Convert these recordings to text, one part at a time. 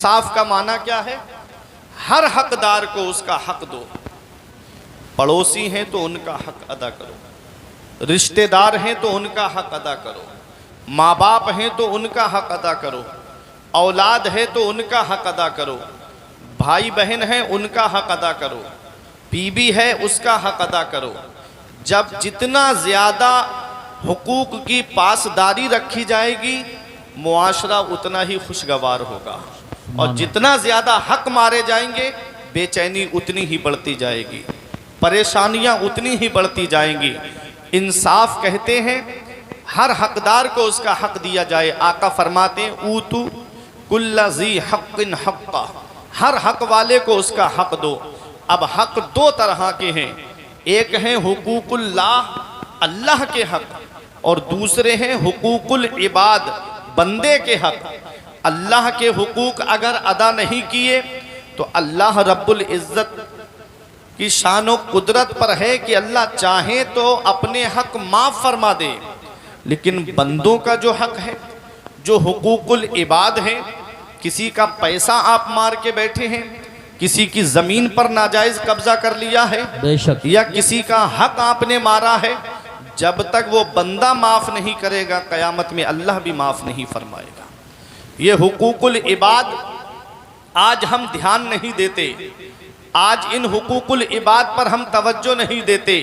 इंसाफ का माना क्या है? हर हकदार को उसका हक दो। पड़ोसी हैं तो उनका हक अदा करो, रिश्तेदार हैं तो उनका हक अदा करो, माँ बाप हैं तो उनका हक अदा करो, औलाद है तो उनका हक अदा करो, भाई बहन हैं उनका हक अदा करो, बीवी है उसका हक अदा करो। जब जितना ज़्यादा हुकूक की पासदारी रखी जाएगी, मुआशरा उतना ही खुशगवार होगा, और जितना ज़्यादा हक मारे जाएंगे, बेचैनी उतनी ही बढ़ती जाएगी, परेशानियां उतनी ही बढ़ती जाएंगी। इंसाफ कहते हैं हर हकदार को उसका हक दिया जाए। आका फरमाते हैं ऊतु कुल्ला ज़ी हक़्क़िन हक़्क़ा, हर हक वाले को उसका हक दो। अब हक दो तरह के हैं, एक हैं हुकूकुल्लाह, अल्लाह के हक, और दूसरे हैं हुकूकुल इबाद, बंदे के हक। अल्लाह के हुकूक अगर अदा नहीं किए तो अल्लाह रब्बुल इज़्ज़त की शान व कुदरत पर है कि अल्लाह चाहे तो अपने हक माफ़ फरमा दे। लेकिन बंदों का जो हक है, जो हुकूकुल इबाद है, किसी का पैसा आप मार के बैठे हैं, किसी की ज़मीन पर नाजायज़ कब्ज़ा कर लिया है, बेशक, या किसी का हक आपने मारा है, जब तक वो बंदा माफ़ नहीं करेगा, क़यामत में अल्लाह भी माफ़ नहीं फरमाएगा। ये हुकूकुल इबाद आज हम ध्यान नहीं देते, आज इन हुकूकुल इबाद पर हम तवज्जो नहीं देते।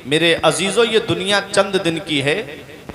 मेरे अजीज़ों, ये दुनिया चंद दिन की है।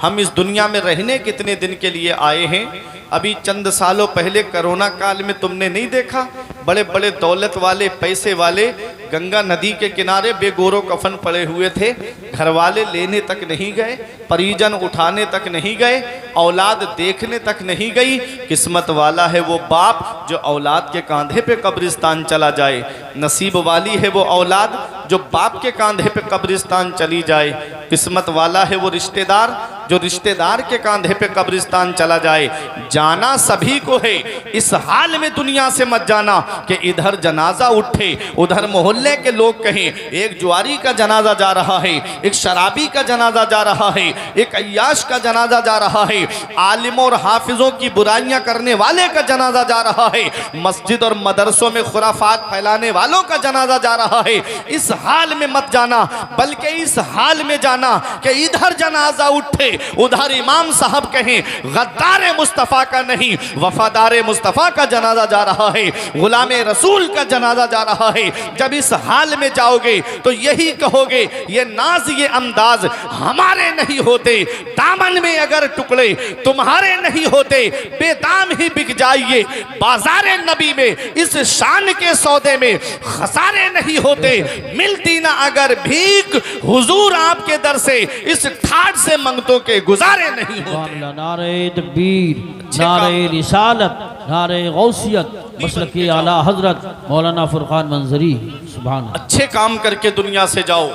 हम इस दुनिया में रहने कितने दिन के लिए आए हैं? अभी चंद सालों पहले कोरोना काल में तुमने नहीं देखा, बड़े बड़े दौलत वाले, पैसे वाले गंगा नदी के किनारे बेगोरो कफन पड़े हुए थे, घर वाले लेने तक नहीं गए, परिजन उठाने तक नहीं गए, औलाद देखने तक नहीं गई। किस्मत वाला है वो बाप जो औलाद के कांधे पे कब्रिस्तान चला जाए, नसीब वाली है वो औलाद जो बाप के कांधे पे कब्रिस्तान चली जाए, किस्मत वाला है वो रिश्तेदार जो रिश्तेदार के कांधे पे कब्रिस्तान चला जाए। जाना सभी को है, इस हाल में दुनिया से मत जाना कि इधर जनाजा उठे, उधर मोहल्ले के लोग कहें एक जुआरी का जनाजा जा रहा है, एक शराबी का जनाजा जा रहा है, एक अय्याश का जनाजा जा रहा है, आलिमों और हाफिजों की बुराइयां करने वाले का जनाजा जा रहा है, मस्जिद और मदरसों में खुराफात फैलाने वालों का जनाजा जा रहा है। इस हाल में मत जाना, बल्कि इस हाल में जाना कि इधर जनाजा उठे, उधर इमाम साहब कहें गद्दार मुस्तफ़ा का नहीं, वफादार मुस्तफ़ा का जनाजा जा रहा है, गुलामे रसूल का जनाजा जा रहा है। जब इस हाल में जाओगे तो यही कहोगे ये नाज ये अंदाज हमारे नहीं होते, दामन में अगर टुकड़े तुम्हारे नहीं होते, बेदाम ही बिक जाइए। बाजारे नबी में इस शान के सौदे में खसारे नहीं होते, मिलती ना अगर भीख हुजूर आपके दर से, इस ठाठ से मंगतों के गुजारे नहीं होते। नारे तकबीर, नारे रिसालत, नारे गौसियत, मसलकी आला हजरत मौलाना फुरकान मंजरी। सुभान। अच्छे काम करके दुनिया से जाओ,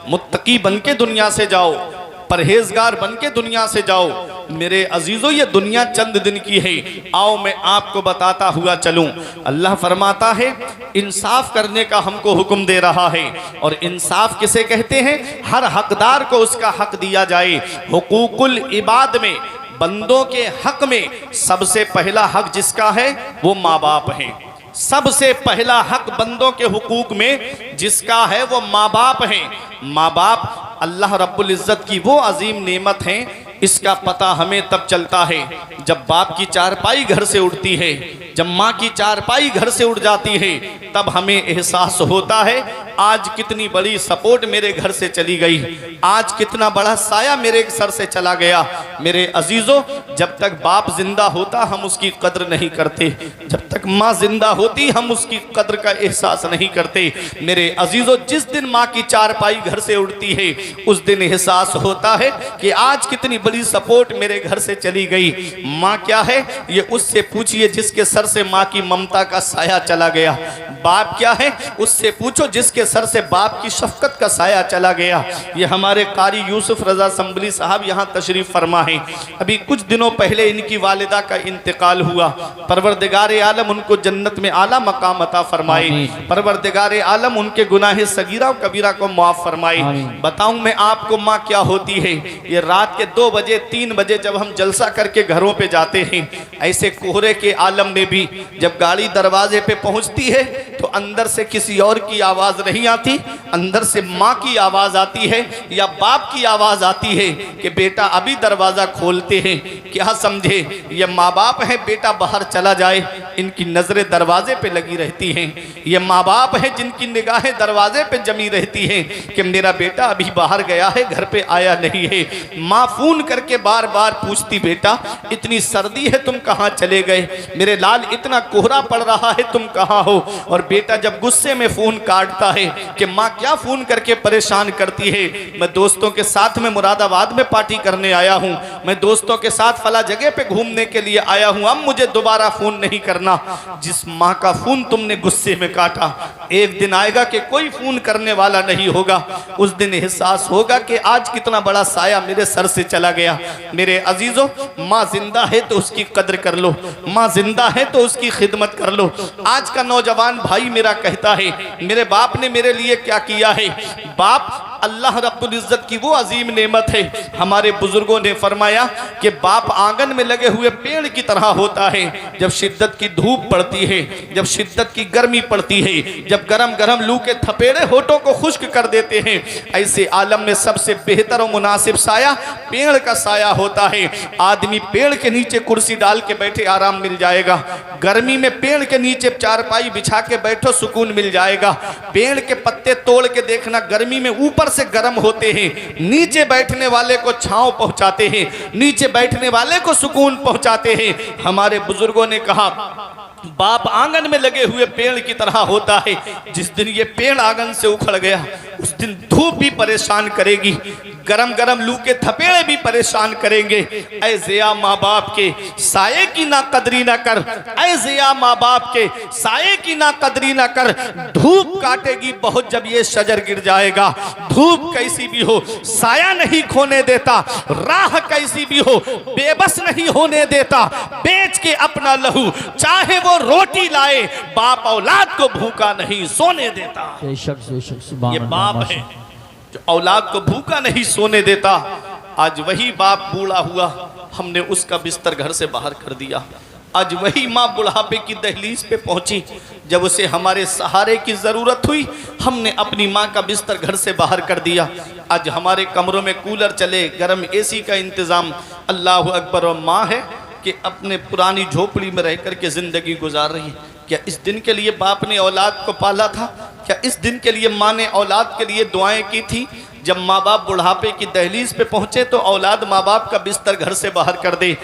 मुत्तकी बन के दुनिया से जाओ, परहेजगार बन के दुनिया से जाओ। मेरे अजीजों, ये दुनिया चंद दिन की है। आओ मैं आपको बताता हुआ चलूं। अल्लाह फरमाता है इंसाफ करने का हमको हुक्म दे रहा है, और इंसाफ किसे कहते हैं? हर हकदार को उसका हक दिया जाए। हुकूकुल इबाद में, बंदों के हक में सबसे पहला हक जिसका है वो माँ बाप हैं। सबसे पहला हक बंदों के हुकूक में जिसका है वो माँ बाप हैं। माँ बाप अल्लाह रब्बुल इज़्ज़त की वो अजीम नेमत हैं, इसका पता हमें तब चलता है जब बाप की चारपाई घर से उड़ती है, जब माँ की चारपाई घर से उड़ जाती है, तब हमें एहसास होता है आज कितनी बड़ी सपोर्ट मेरे घर से चली गई, आज कितना बड़ा साया मेरे सर से चला गया। मेरे अजीज़ों, जब तक बाप जिंदा होता हम उसकी कद्र नहीं करते, जब तक माँ जिंदा होती हम उसकी कद्र का एहसास नहीं करते। मेरे अजीज़ों, जिस दिन माँ की चारपाई घर से उड़ती है उस दिन एहसास होता है कि आज कितनी बड़ी सपोर्ट मेरे घर से चली गई। माँ क्या है ये उससे पूछिए जिसके सर से माँ की ममता का साया चला गया। बाप क्या है उससे पूछो जिसके सर से बाप की शफकत का साया चला गया। ये हमारे कारी यूसुफ रजा संभली साहब यहाँ तशरीफ फरमा है। अभी कुछ दिनों पहले इनकी वालिदा का इंतकाल हुआ। परवरदिगार आलम उनको जन्नत में आला मकाम अता फरमाए। परवरदिगार आलम उनके गुनाह सगीरा और कबीरा को माफ फरमाए। बताऊं मैं आपको माँ क्या होती है? ये रात के 2 बजे बजे 3 बजे जब हम जलसा करके घरों पे जाते हैं, ऐसे कोहरे के आलम में भी जब गाड़ी दरवाजे पे पहुंचती है तो अंदर से किसी और की आवाज़ नहीं आती, अंदर से माँ की आवाज़ आती है या बाप की आवाज़ आती है कि बेटा अभी दरवाज़ा खोलते हैं। क्या समझे, ये माँ बाप हैं, बेटा बाहर चला जाए, इनकी नज़रें दरवाजे पे लगी रहती हैं। ये माँ बाप हैं जिनकी निगाहें दरवाजे पे जमी रहती हैं कि मेरा बेटा अभी बाहर गया है, घर पे आया नहीं है। माँ फ़ोन करके बार बार पूछती, बेटा इतनी सर्दी है, तुम कहाँ चले गए, मेरे लाल इतना कोहरा पड़ रहा है, तुम कहाँ हो। और बेटा जब गुस्से में फ़ोन काटता है कि माँ क्या फ़ोन करके परेशान करती है, मैं दोस्तों के साथ में मुरादाबाद में पार्टी करने आया हूँ, मैं दोस्तों के साथ फला जगह पे घूमने के लिए आया हूँ, अब मुझे दोबारा फ़ोन नहीं करना। जिस माँ का फ़ोन तुमने गुस्से में काटा, एक दिन आएगा कि कोई फ़ोन करने वाला नहीं होगा, उस दिन एहसास होगा कि आज कितना बड़ा साया मेरे सर से चला गया। मेरे अजीज़ों, माँ जिंदा है तो उसकी कद्र कर लो, माँ जिंदा है तो उसकी खिदमत कर लो। आज का नौजवान भाई मेरा कहता है मेरे बाप ने मेरे लिए क्या किया है। बाप अल्लाह रब्बुल इज़्ज़त की वो अजीम नेमत है। हमारे बुजुर्गों ने फरमाया कि बाप आंगन में लगे हुए पेड़ की तरह होता है। जब शिद्दत की धूप पड़ती है, जब शिद्दत की गर्मी पड़ती है, जब गरम गरम लू के थपेड़े होठों को खुश्क कर देते हैं, ऐसे आलम में सबसे बेहतर और मुनासिब साया पेड़ का साया होता है। आदमी पेड़ के नीचे कुर्सी डाल के बैठे, आराम मिल जाएगा। गर्मी में पेड़ के नीचे चारपाई बिछा के बैठो, सुकून मिल जाएगा। पेड़ के पत्ते तोड़ के देखना, गर्मी में ऊपर से गर्म होते हैं, नीचे बैठने वाले को छांव पहुंचाते हैं, नीचे बैठने वाले को सुकून पहुंचाते हैं। हमारे बुजुर्गों ने कहा बाप आंगन में लगे हुए पेड़ की तरह होता है। जिस दिन ये पेड़ आंगन से उखड़ गया, उस दिन धूप भी परेशान करेगी, गरम गरम लू के थपेड़े भी परेशान करेंगे। ऐ ज़िया माँ बाप के साये की ना कदरी ना कर, ऐ ज़िया माँ बाप के साये की ना कदरी ना कर। धूप काटेगी बहुत जब ये शजर गिर जाएगा। धूप कैसी भी हो साया नहीं खोने देता, राह कैसी भी हो बेबस नहीं होने देता। बेच के अपना लहू चाहे वो रोटी लाए, बाप औलाद को भूखा नहीं सोने देता। ये बाप है जो औलाद को भूखा नहीं सोने देता। आज वही बाप बूढ़ा हुआ, हमने उसका बिस्तर घर से बाहर कर दिया। आज वही माँ बुढ़ापे की दहलीज पे पहुंची, जब उसे हमारे सहारे की ज़रूरत हुई, हमने अपनी माँ का बिस्तर घर से बाहर कर दिया। आज हमारे कमरों में कूलर चले, गर्म एसी का इंतज़ाम, अल्लाह अकबर। और माँ है कि अपने पुरानी झोपड़ी में रह कर के ज़िंदगी गुजार रही है। क्या इस दिन के लिए बाप ने औलाद को पाला था? क्या इस दिन के लिए माँ ने औलाद के लिए दुआएं की थी? जब माँ बाप बुढ़ापे की दहलीज पे पहुँचे तो औलाद माँ बाप का बिस्तर घर से बाहर कर दे।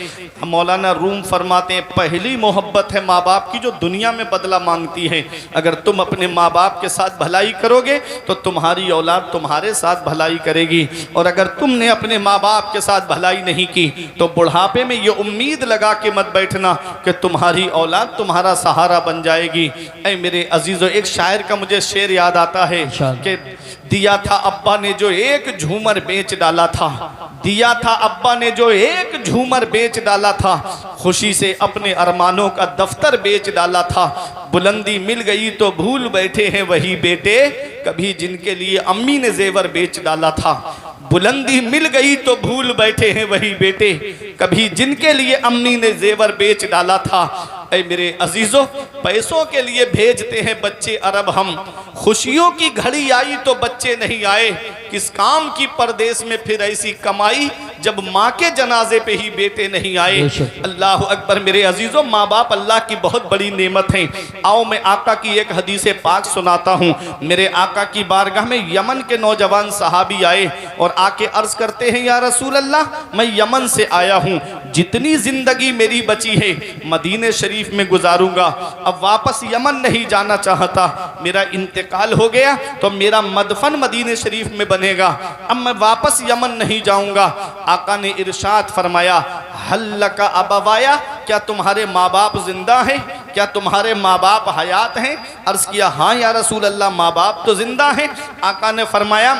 मौलाना रूम फरमाते हैं, पहली मोहब्बत है माँ बाप की जो दुनिया में बदला मांगती है। अगर तुम अपने माँ बाप के साथ भलाई करोगे तो तुम्हारी औलाद तुम्हारे साथ भलाई करेगी, और अगर तुमने अपने माँ बाप के साथ भलाई नहीं की तो बुढ़ापे में ये उम्मीद लगा के मत बैठना कि तुम्हारी औलाद तुम्हारा सहारा बन जाएगी। ऐ मेरे अजीज़ों, एक शायर का मुझे शेर याद आता है कि दिया था अब्बा ने जो एक झूमर बेच डाला था, दिया था अब्बा ने जो एक झूमर बेच डाला था, खुशी से अपने अरमानों का दफ्तर बेच डाला था। बुलंदी मिल गई तो भूल बैठे हैं वही बेटे, कभी जिनके लिए अम्मी ने जेवर बेच डाला था। बुलंदी मिल गई तो भूल बैठे हैं वही बेटे, कभी जिनके लिए अम्मी ने जेवर बेच डाला था। ऐ मेरे अजीजों, पैसों के लिए भेजते हैं बच्चे अरब हम, खुशियों की घड़ी आई तो बच्चे नहीं आए। किस काम की परदेश में फिर ऐसी कमाई जब माँ के जनाजे पे ही बेटे नहीं आए। अल्लाह अकबर। मेरे अजीजों, माँ बाप अल्लाह की बहुत बड़ी नेमत हैं। आओ मैं आका की एक हदीस पाक सुनाता हूँ। मेरे आका की बारगाह में यमन के नौजवान सहाबी आए और आके अर्ज करते हैं, या रसूल अल्लाह, मैं यमन से आया हूँ, जितनी जिंदगी मेरी बची है मदीने शरीफ में गुजारूंगा, अब वापस यमन नहीं जाना चाहता। मेरा इंतकाल हो गया तो मेरा मदफन मदीने शरीफ में बनेगा, अब मैं वापस यमन नहीं जाऊंगा। आका ने इरशाद फरमाया, हल्लका अबवाया, क्या तुम्हारे माँ बाप जिंदा हैं? क्या तुम्हारे माँ बाप हयात हैं? अर्ज किया, हाँ या रसूल अल्लाह, माँ बाप तो जिंदा हैं। आका ने फरमाया,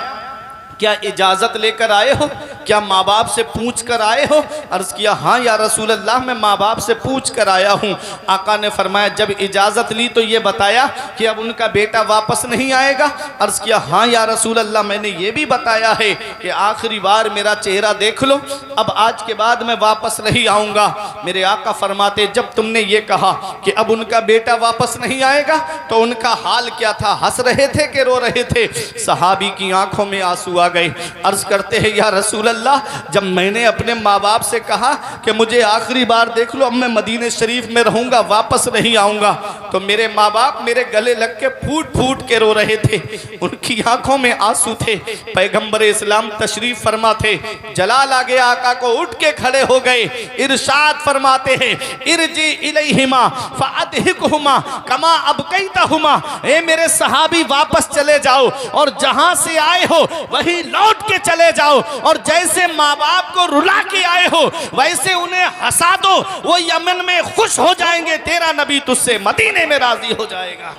क्या इजाज़त लेकर आए हो क्या माँ बाप से पूछ कर आए हो? अर्ज़ किया हाँ या रसूल अल्लाह, मैं माँ बाप से पूछ कर आया हूँ। आका ने फरमाया जब इजाज़त ली तो ये बताया कि अब उनका बेटा वापस नहीं आएगा? अर्ज़ किया हाँ या रसूल अल्लाह, मैंने ये भी बताया है कि आखिरी बार मेरा चेहरा देख लो, अब आज के बाद मैं वापस नहीं आऊँगा। मेरे आका फरमाते जब तुमने ये कहा कि अब उनका बेटा वापस नहीं आएगा तो उनका हाल क्या था? हंस रहे थे कि रो रहे थे? सहाबी की आंखों में आंसू आ गए। अर्ज करते हैं या रसूल अल्लाह, जब मैंने अपने माँ बाप से कहा कि मुझे आखिरी बार देख लो, अब मैं मदीने शरीफ में रहूंगा, वापस नहीं आऊंगा, तो मेरे माँ बाप मेरे गले लग के फूट फूट के रो रहे थे, उनकी आंखों में आंसू थे। पैगंबर इस्लाम तशरीफ फरमा थे, जलाल आ गया, आका को उठ के खड़े हो गए, इरशाद फरमाते हैं इरजी इलैहिमा फअदहिकहुमा कमा अबकैतहुमा, ए मेरे सहाबी वापस चले जाओ और जहां से आए हो वहीं लौट के चले जाओ, और जैसे माँ बाप को रुला के आए हो वैसे उन्हें हंसा दो, वो यमन में खुश हो जाएंगे, तेरा नबी तुझसे मदीने में राजी हो जाएगा।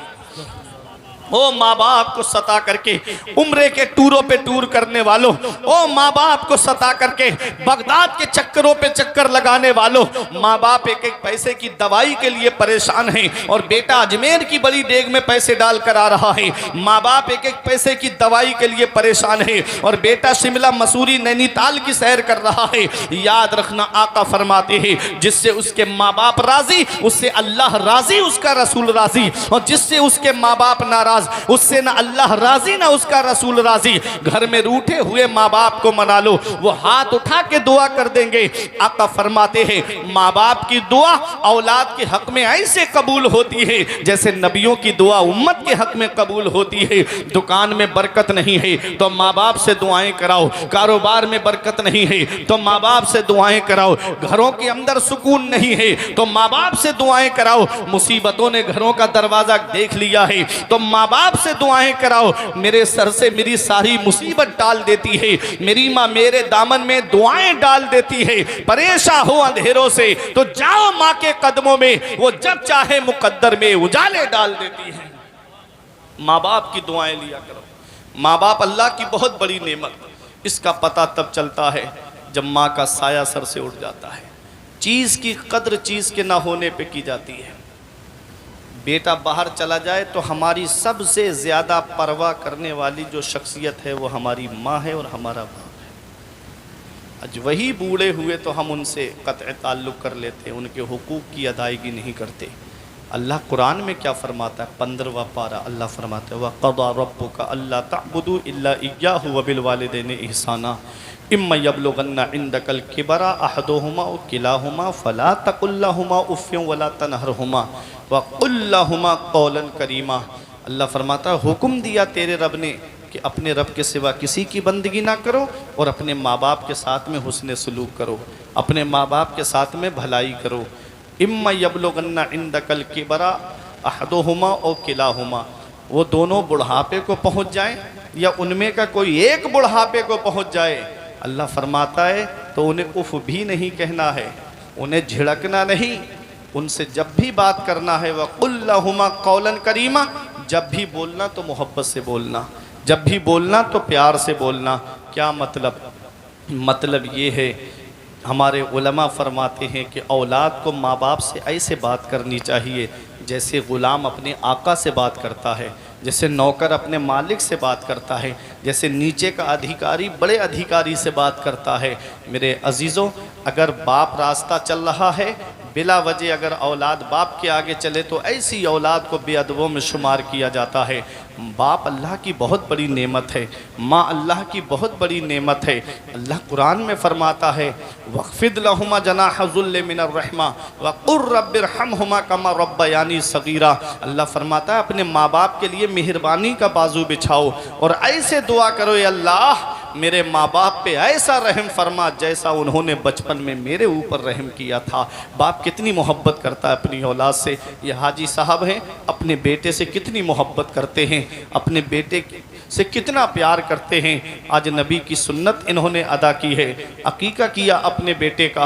ओ माँ बाप को सता करके उम्रे के टूरों पे टूर करने वालों, ओ माँ बाप को सता करके बगदाद के चक्करों पे चक्कर लगाने वालों, माँ बाप एक एक पैसे की दवाई के लिए परेशान हैं और बेटा अजमेर की बड़ी देग में पैसे डाल कर आ रहा है, माँ बाप एक एक पैसे की दवाई के लिए परेशान है और बेटा शिमला मसूरी नैनीताल की सैर कर रहा है। याद रखना आका फरमाते हैं जिससे उसके माँ बाप राजी उससे अल्लाह राजी, उसका रसूल राजी, और जिससे उसके माँ बाप नाराज उससे ना अल्लाह राजी ना उसका रसूल राजी। घर में रूठे हुए माँ बाप को मना लो, वो हाथ उठा के दुआ कर देंगे। आका फरमाते हैं माँ बाप की दुआ औलाद के हक में ऐसे कबूल होती है जैसे नबियों की दुआ उम्मत के हक में कबूल होती है। दुकान में बरकत नहीं है तो माँ बाप से दुआएं कराओ, कारोबार में बरकत नहीं है तो माँ बाप से दुआएं कराओ, घरों के अंदर सुकून नहीं है तो माँ बाप से दुआएं कराओ, मुसीबतों ने घरों का दरवाजा देख लिया है तो माँ बाप से दुआएं कराओ। मेरे सर से मेरी सारी मुसीबत डाल देती है, मेरी माँ मेरे दामन में दुआएं डाल देती है। परेशान हो अंधेरों से तो जाओ माँ के कदमों में, वो जब चाहे मुकद्दर में उजाले डाल देती है। माँ बाप की दुआएं लिया करो। माँ बाप अल्लाह की बहुत बड़ी नेमत, इसका पता तब चलता है जब माँ का साया सर से उठ जाता है। चीज़ की कद्र चीज़ के ना होने पे की जाती है। बेटा बाहर चला जाए तो हमारी सबसे ज़्यादा परवाह करने वाली जो शख्सियत है वो हमारी माँ है और हमारा बाप है। आज वही बूढ़े हुए तो हम उनसे क़त्अ ताल्लुक़ कर लेते हैं, उनके हुकूक की अदायगी नहीं करते। अल्लाह कुरान में क्या फरमाता है? 15वां पारा अल्लाह फरमाता है वक़ज़ा रब्बुका अल्ला तअबुदू इल्ला इय्याहु व बिल वालिदैनि इहसाना इम्मा यबलुगन्ना इंदकल किबरा अहदुहुमा औ किलाहुमा फला तकुल लहुमा उफ़्फ़िन वला तनहरहुमा वक़ुल लहुमा क़ौलन करीमा। अल्लाह फरमाता है हुक्म दिया तेरे रब ने कि अपने रब के सिवा किसी की बंदगी ना करो और अपने माँ बाप के साथ में हुस्न सलूक करो, अपने माँ बाप के साथ में भलाई करो। इम्मा यबलुगन्ना इंदकल किबरा अहदुहुमा औ किलाहुमा, वो दोनों बुढ़ापे को पहुँच जाएं या उनमें का कोई एक बुढ़ापे को पहुँच जाए, अल्लाह फरमाता है तो उन्हें उफ़ भी नहीं कहना है, उन्हें झिड़कना नहीं, उनसे जब भी बात करना है वक़ुल लहुमा क़ौलन करीमा, जब भी बोलना तो मोहब्बत से बोलना, जब भी बोलना तो प्यार से बोलना। क्या मतलब? मतलब ये है हमारे उलमा फरमाते हैं कि औलाद को माँ बाप से ऐसे बात करनी चाहिए जैसे ग़ुलाम अपने आका से बात करता है, जैसे नौकर अपने मालिक से बात करता है, जैसे नीचे का अधिकारी बड़े अधिकारी से बात करता है। मेरे अजीज़ों, अगर बाप रास्ता चल रहा है बिला वजह अगर औलाद बाप के आगे चले तो ऐसी औलाद को बेअदबों में शुमार किया जाता है। बाप अल्लाह की बहुत बड़ी नेमत है, माँ अल्लाह की बहुत बड़ी नेमत है। अल्लाह कुरान में फरमाता है वक़्फ़िद लहुमा जनाह ज़ुल्ल मिनर रहमा वक़ुर रब्बिरहमहुमा कमा रब्बयानी सगीरा। अल्लाह फरमाता है अपने माँ बाप के लिए मेहरबानी का बाजू बिछाओ और ऐसे दुआ करो अल्लाह मेरे माँ बाप पे ऐसा रहम फरमा जैसा उन्होंने बचपन में मेरे ऊपर रहम किया था। बाप कितनी मोहब्बत करता है अपनी औलाद से। ये हाजी साहब हैं, अपने बेटे से कितनी मोहब्बत करते हैं, अपने बेटे से कितना प्यार करते हैं। आज नबी की सुन्नत इन्होंने अदा की है, अकीका किया अपने बेटे का।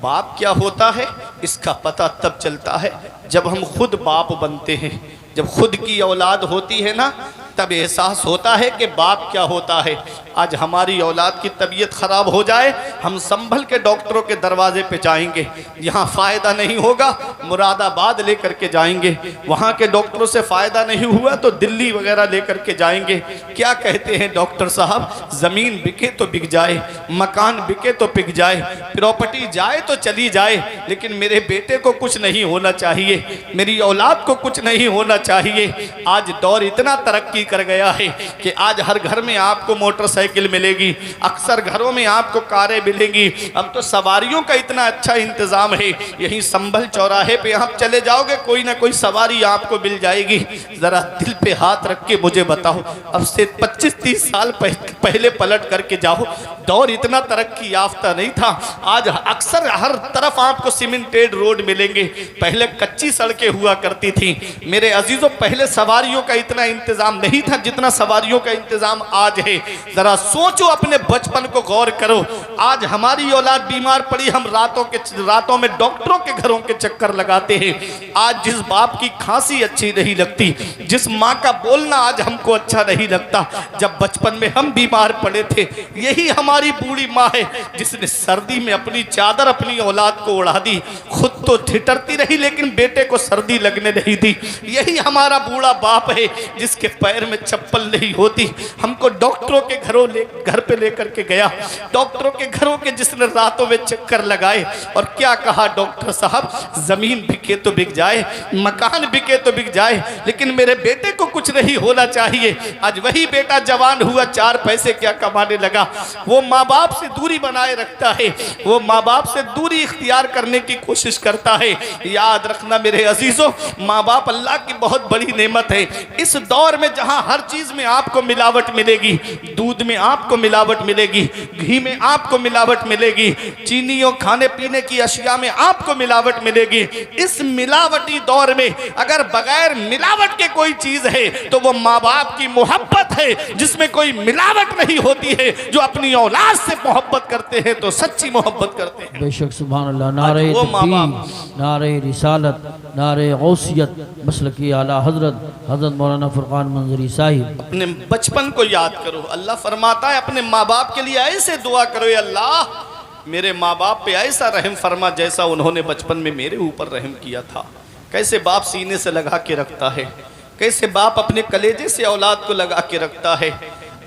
बाप क्या होता है इसका पता तब चलता है जब हम खुद बाप बनते हैं, जब खुद की औलाद होती है ना, तब एहसास होता है कि बाप क्या होता है। आज हमारी औलाद की तबीयत ख़राब हो जाए, हम संभल के डॉक्टरों के दरवाजे पे जाएंगे, यहाँ फ़ायदा नहीं होगा मुरादाबाद लेकर के जाएंगे, वहाँ के डॉक्टरों से फ़ायदा नहीं हुआ तो दिल्ली वगैरह लेकर के जाएंगे। क्या कहते हैं डॉक्टर साहब, ज़मीन बिके तो बिक जाए, मकान बिके तो बिक जाए, प्रॉपर्टी जाए तो चली जाए, लेकिन मेरे बेटे को कुछ नहीं होना चाहिए, मेरी औलाद को कुछ नहीं होना चाहिए। आज दौर इतना तरक्की कर गया है कि आज हर घर में आपको मोटरसाइकिल मिलेगी, अक्सर घरों में आपको कारें मिलेंगी। अब तो सवारियों का इतना अच्छा इंतजाम है, यहीं संभल चौराहे पे आप चले जाओगे कोई ना कोई सवारी आपको मिल जाएगी। जरा दिल पे हाथ रख के मुझे बताओ, अब से 25-30 साल पहले पलट करके जाओ, दौर इतना तरक्की याफ्ता नहीं था। आज अक्सर हर तरफ आपको सीमेंटेड रोड मिलेंगे, पहले कच्ची सड़कें हुआ करती थी। मेरे अजीजों, पहले सवारियों का इतना इंतजाम नहीं था जितना सवारियों का इंतजाम आज है। जरा सोचो, अपने बचपन को गौर करो। आज हमारी औलाद बीमार पड़ी, हम रातों में डॉक्टरों के घरों के चक्कर लगाते हैं। आज जिस बाप की खांसी अच्छी नहीं लगती, जिस माँ का बोलना आज हमको अच्छा नहीं लगता, जब बचपन में हम बीमार पड़े थे, यही हमारी बूढ़ी माँ है जिसने सर्दी में अपनी चादर अपनी औलाद को उड़ा दी, खुद तो ठिठरती रही लेकिन बेटे को सर्दी लगने नहीं दी। यही हमारा बूढ़ा बाप है जिसके पैर में चप्पल नहीं होती, हमको डॉक्टरों के घर पे लेकर के गया, डॉक्टरों के घरों के जिसने रातों में चक्कर लगाए और क्या कहा, डॉक्टर साहब जमीन बिके तो बिक जाए, मकान बिके तो बिक जाए, लेकिन मेरे बेटे को कुछ नहीं होना चाहिए। आज वही बेटा जवान हुआ, 4 पैसे क्या कमाने लगा, वो माँ बाप से दूरी बनाए रखता है, वो माँ बाप से दूरी इख्तियार करने की कोशिश करता है। याद रखना मेरे अजीजों, माँ बाप अल्लाह की बहुत बड़ी नेमत है। इस दौर में जहां हर चीज में आपको मिलावट मिलेगी, दूध में आपको मिलावट मिलेगी, घी में आपको मिलावट मिलेगी, चीनी और खाने पीने की अशिया में आपको मिलावट मिलेगी। इस मिलावटी दौर में अगर बगैर मिलावट के कोई चीज है तो वो माँ बाप की मोहब्बत है, जिसमें कोई मिलावट नहीं होती है। जो अपनी औलाद से मोहब्बत करते हैं तो सच्ची मोहब्बत करते हैं। बेशक सुभान अल्लाह। नारे तकबीर, नारे रिसालत, नारे गौसियत, मसलकी आला हजरत मौलाना फुरकान मंजरी साहिब। अपने बचपन को याद करो। अल्लाह फरमाता है अपने माँ बाप के लिए ऐसे दुआ करो, अल्लाह मेरे माँ बाप पे ऐसा रहम फरमा जैसा उन्होंने बचपन में मेरे ऊपर रहम किया था। कैसे बाप सीने से लगा के रखता है, कैसे बाप अपने कलेजे से औलाद को लगा के रखता है।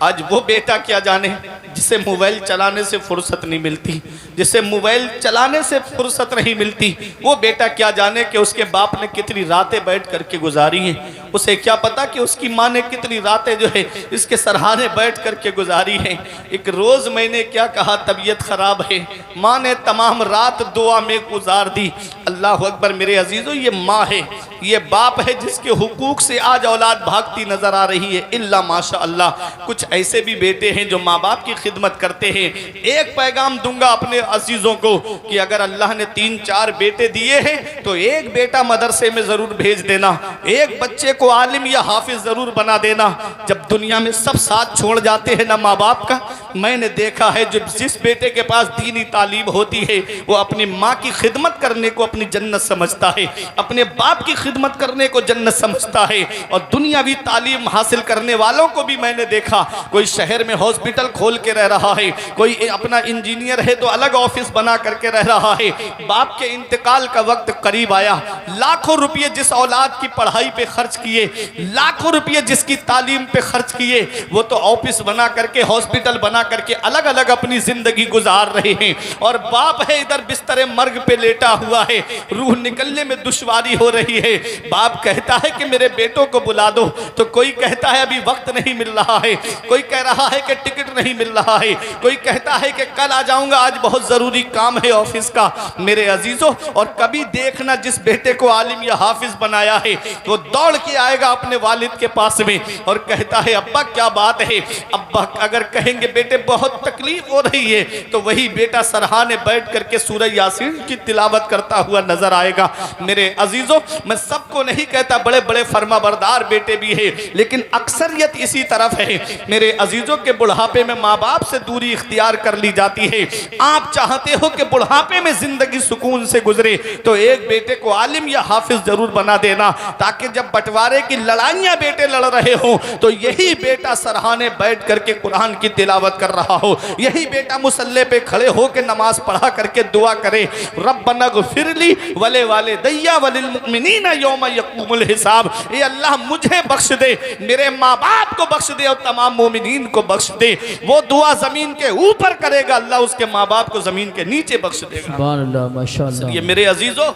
आज वो बेटा क्या जाने जिसे मोबाइल चलाने से फुर्सत नहीं मिलती, जिसे मोबाइल चलाने से फुर्सत नहीं मिलती, वो बेटा क्या जाने कि उसके बाप ने कितनी रातें बैठ करके गुजारी हैं। उसे क्या पता कि उसकी माँ ने कितनी रातें जो है इसके सरहाने बैठ करके गुजारी हैं। एक रोज़ मैंने क्या कहा, तबीयत ख़राब है, माँ ने तमाम रात दुआ में गुजार दी। अल्लाह अकबर मेरे अजीज़ों, ये माँ है, ये बाप है जिसके हुकूक से आज औलाद भागती नजर आ रही है। इल्ला माशा अल्लाह कुछ ऐसे भी बेटे हैं जो माँ बाप की खिदमत करते हैं। एक पैगाम दूंगा अपने अजीजों को कि अगर अल्लाह ने 3-4 बेटे दिए हैं तो एक बेटा मदरसे में जरूर भेज देना, एक बच्चे को आलिम या हाफिज जरूर बना देना। जब दुनिया में सब साथ छोड़ जाते हैं ना माँ बाप का, मैंने देखा है जो जिस बेटे के पास दीनी तालीम होती है वो अपनी माँ की खिदमत करने को अपनी जन्नत समझता है, अपने बाप की खिदमत करने को जन्नत समझता है। और दुनियावी तालीम हासिल करने वालों को भी मैंने देखा, कोई शहर में हॉस्पिटल खोल के रह रहा है, कोई अपना इंजीनियर है तो अलग ऑफिस बना करके रह रहा है। बाप के इंतकाल का वक्त करीब आया, लाखों रुपये जिस औलाद की पढ़ाई पे खर्च किए, लाखों रुपये जिसकी तालीम पे खर्च किए, वो तो ऑफिस बना करके हॉस्पिटल बना करके अलग अलग अपनी जिंदगी गुजार रहे हैं। और बाप है इधर बिस्तरे मर्ग पे लेटा हुआ है, रूह निकलने में दुश्वारी हो रही है। बाप कहता है कि मेरे बेटों को बुला दो, तो कोई कहता है अभी वक्त नहीं मिल रहा है, कोई कह रहा है कि टिकट नहीं मिल रहा है, कोई कहता है कि कल आ जाऊंगा, आज बहुत जरूरी काम है ऑफिस का। मेरे अजीजों, और कभी देखना जिस बेटे को आलिम या हाफिज बनाया है वो दौड़ के आएगा अपने वालिद के पास में और कहता है अब्बा क्या बात है। अब्बा अगर कहेंगे बेटे बहुत तकलीफ हो रही है तो वही बेटा सरहाने बैठ करके सूरह यासीन की तिलावत करता हुआ नजर आएगा। मेरे अजीजों, मैं सबको नहीं कहता, बड़े बड़े फर्माबरदार बेटे भी है, लेकिन अक्सरियत इसी तरफ है। मेरे अजीजों के बुढ़ापे में माँ माँ बाप से दूरी इख्तियार कर ली जाती है। आप चाहते हो कि बुढ़ापे में जिंदगी सुकून से गुजरे, तो एक बेटे को आलिम या हाफिज जरूर बना देना, ताकि जब बंटवारे की लड़ाइयां बेटे लड़ रहे हो तो यही बेटा सरहाने बैठ करके कुरान की तिलावत कर रहा हो, यही बेटा मुसल्ले पे खड़े हो के नमाज पढ़ा करके दुआ करे, रब्बना ग़फ़िरली वले वालिदैया वलिल मुमिनीना यौम यक़ूमुल हिसाब। ये अल्लाह मुझे बख्श दे, मेरे माँ बाप को बख्श दे और तमाम मोमिनीन को बख्श दे। वो दुआ जमीन के ऊपर करेगा, अल्लाह उसके माँ बाप को जमीन के नीचे बख्श देगा। सुभान अल्लाह, माशाअल्लाह। ये मेरे अजीजों,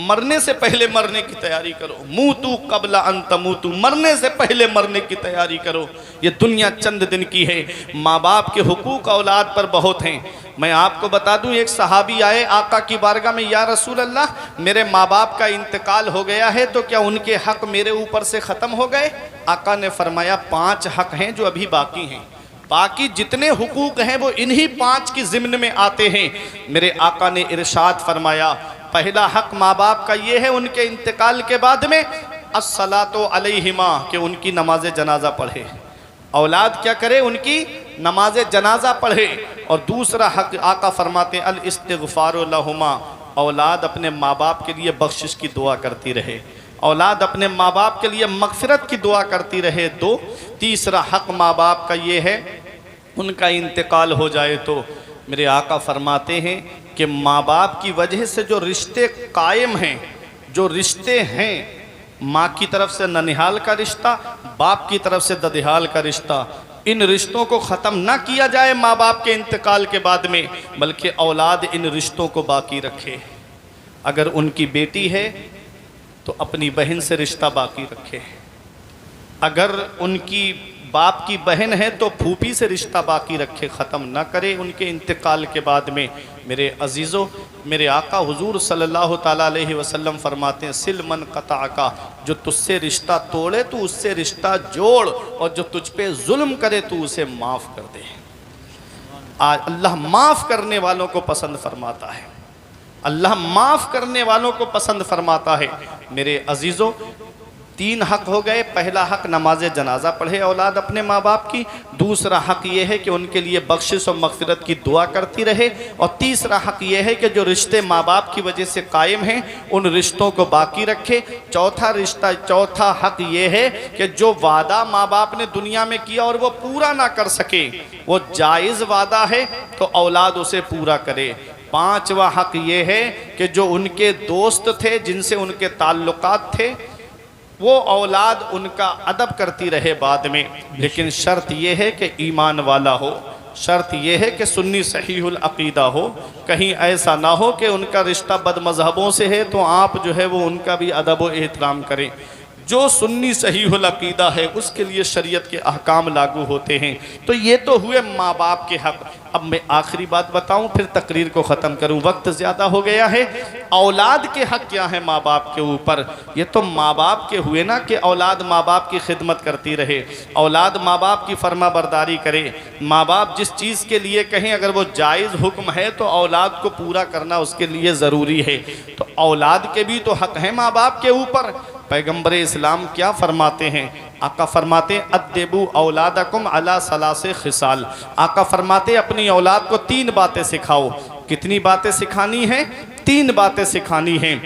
मरने से पहले मरने की तैयारी करो। मूतू कबला अन तमूतू, मरने से पहले मरने की तैयारी करो। ये दुनिया चंद दिन की है। माँ बाप के हुकूक औलाद पर बहुत हैं। मैं आपको बता दूं, एक सहाबी आए आका की बारगाह में, या रसूल अल्लाह, मेरे माँ बाप का इंतकाल हो गया है, तो क्या उनके हक मेरे ऊपर से ख़त्म हो गए? आका ने फरमाया 5 हक हैं जो अभी बाकी हैं, बाकी जितने हुकूक हैं वो इन्हीं 5 की ज़िम्न में आते हैं। मेरे आका ने इरशाद फरमाया, पहला हक माँ बाप का ये है उनके इंतकाल के बाद में अस्सलातो अलैहिमा, कि उनकी नमाज जनाजा पढ़े। औलाद क्या करे? उनकी नमाज जनाजा पढ़े। और दूसरा हक आका फरमाते अल इस्तिग़फ़ारु लहुमा, औलाद अपने माँ बाप के लिए बख्शिश की दुआ करती रहे, औलाद अपने माँ बाप के लिए मग़फ़िरत की दुआ करती रहे। 2, तीसरा हक माँ बाप का ये है, उनका इंतकाल हो जाए तो मेरे आका फरमाते हैं कि माँ बाप की वजह से जो रिश्ते कायम हैं, जो रिश्ते हैं, माँ की तरफ से ननिहाल का रिश्ता, बाप की तरफ से ददिहाल का रिश्ता, इन रिश्तों को ख़त्म ना किया जाए माँ बाप के इंतकाल के बाद में, बल्कि औलाद इन रिश्तों को बाकी रखे। अगर उनकी बेटी है तो अपनी बहन से रिश्ता बाकी रखे, अगर उनकी बाप की बहन है तो फूफी से रिश्ता बाकी रखे, ख़त्म ना करे उनके इंतकाल के बाद में। मेरे अजीज़ों, मेरे आका हुजूर सल्लल्लाहु ताला अलैहि वसल्लम फरमाते हैं, सिल मन क़ता का, जो तुझसे रिश्ता तोड़े तो उससे रिश्ता जोड़, और जो तुझ पे जुल्म करे तो उसे माफ़ कर दे। आज अल्लाह माफ़ करने वालों को पसंद फरमाता है, अल्लाह माफ़ करने वालों को पसंद फरमाता है। मेरे अजीज़ों, 3 हक हो गए। पहला हक नमाज जनाजा पढ़े औलाद अपने माँ बाप की, दूसरा हक ये है कि उनके लिए बख्शिश और मग़फ़िरत की दुआ करती रहे, और तीसरा हक ये है कि जो रिश्ते माँ बाप की वजह से कायम हैं उन रिश्तों को बाकी रखे। चौथा हक ये है कि जो वादा माँ बाप ने दुनिया में किया और वो पूरा ना कर सके, वो जायज़ वादा है तो औलाद उसे पूरा करे। 5वां हक ये है कि जो उनके दोस्त थे, जिनसे उनके ताल्लुकात थे, वो औलाद उनका अदब करती रहे बाद में, लेकिन शर्त यह है कि ईमान वाला हो, शर्त यह है कि सुन्नी सहीहुल अक़ीदा हो। कहीं ऐसा ना हो कि उनका रिश्ता बदमज़हबों से है तो आप जो है वो उनका भी अदब व एहतराम करें। जो सुन्नी सहीहुल अक़ीदा है उसके लिए शरीयत के अहकाम लागू होते हैं। तो ये तो हुए माँ बाप के हक़। अब मैं आखिरी बात बताऊं, फिर तकरीर को ख़त्म करूं, वक्त ज़्यादा हो गया है। औलाद के हक़ क्या है माँ बाप के ऊपर? ये तो माँ बाप के हुए ना कि औलाद माँ बाप की खिदमत करती रहे, औलाद माँ बाप की फर्मा बरदारी करे, माँ बाप जिस चीज़ के लिए कहें अगर वो जायज़ हुक्म है तो औलाद को पूरा करना उसके लिए ज़रूरी है। तो औलाद के भी तो हक़ हैं माँ बाप के ऊपर। पैगम्बर इस्लाम क्या फरमाते हैं? आका फरमाते अद्दिबू औलादकुम अला सलासे खिसाल। आका फरमाते अपनी औलाद को 3 बातें सिखाओ। कितनी बातें सिखानी हैं? 3 बातें सिखानी हैं।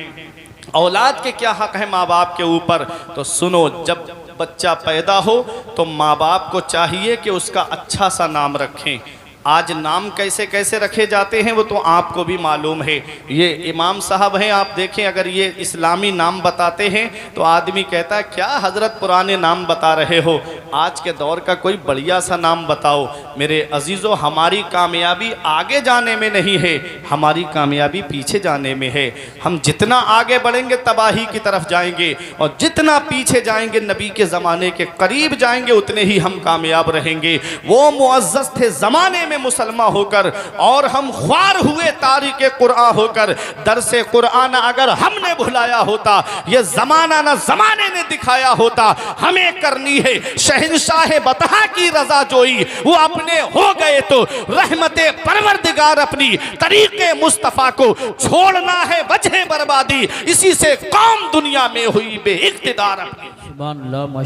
औलाद के क्या हक़ है माँ बाप के ऊपर? तो सुनो, जब बच्चा पैदा हो तो माँ बाप को चाहिए कि उसका अच्छा सा नाम रखें। आज नाम कैसे कैसे रखे जाते हैं वो तो आपको भी मालूम है। ये इमाम साहब हैं, आप देखें, अगर ये इस्लामी नाम बताते हैं तो आदमी कहता है क्या हज़रत पुराने नाम बता रहे हो, आज के दौर का कोई बढ़िया सा नाम बताओ। मेरे अजीज़ों, हमारी कामयाबी आगे जाने में नहीं है, हमारी कामयाबी पीछे जाने में है। हम जितना आगे बढ़ेंगे तबाही की तरफ जाएंगे, और जितना पीछे जाएंगे नबी के ज़माने के करीब जाएंगे उतने ही हम कामयाब रहेंगे। वो मुअज़्ज़ज़ थे ज़माने में में मुसलमान होकर और हम ख्वार हुए तारीक़ कुरान होकर दरसे कुरान अगर हमने भुलाया होता, ये ज़माना न ज़माने ने दिखाया होता। हमें करनी है शहंशाह बतहा की रजा जोई, वो अपने हो गए तो रहमते परवरदिगार अपनी तरीक़े मुस्तफ़ा को छोड़ना है वजह बर्बादी, इसी से कौम दुनिया में हुई बेइख्तिदार अपनी।